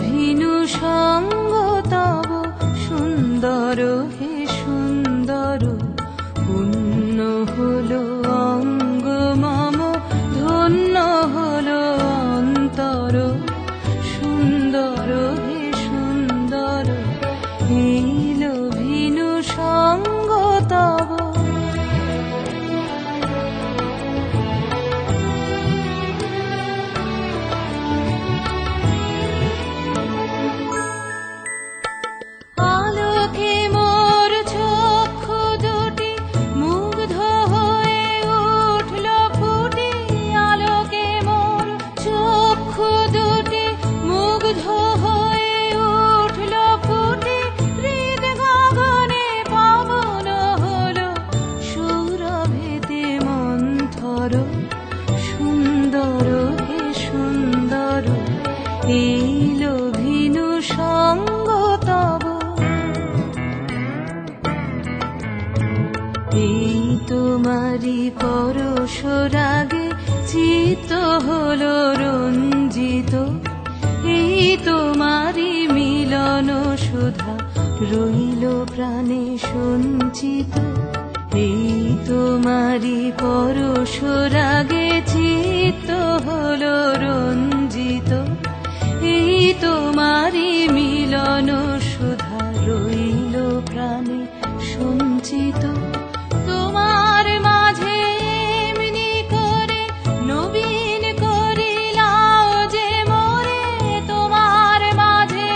venue সঙ্গ তব সুন্দর হে সুন্দর পুণ্য হলো অঙ্গ মম ধন্য হলো অন্তর সুন্দর হে সুন্দর এলো ভিনু সঙ্গ তব সুন্দর হে সুন্দর এলো ভিনু সঙ্গ তব এই তোমারি পরশ রাগে চিত্ত হলো রঞ্জিত এই তোমারি মিলন সুধা রইল প্রাণে সঞ্চিত এই তোমারি পরশ রাগে চিত্ত হলো রঞ্জিত এই তোমারি মিলন সুধা রইল প্রাণে সঞ্চিত তোমার মাঝে এমনি করে নবীন করিলাও যে মোরে তোমার মাঝে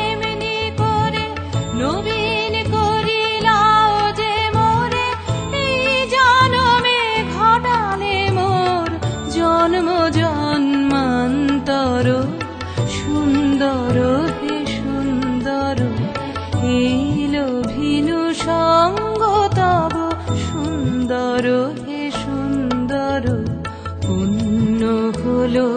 এমনি করে নবীন করিলাও যে মোরে এই জন্মে ঘটালে মোর জন্ম জন্মান্তর সুন্দর হে সুন্দর এলো ভিনু সঙ্গ তব সুন্দর হে সুন্দর পুণ্য হলো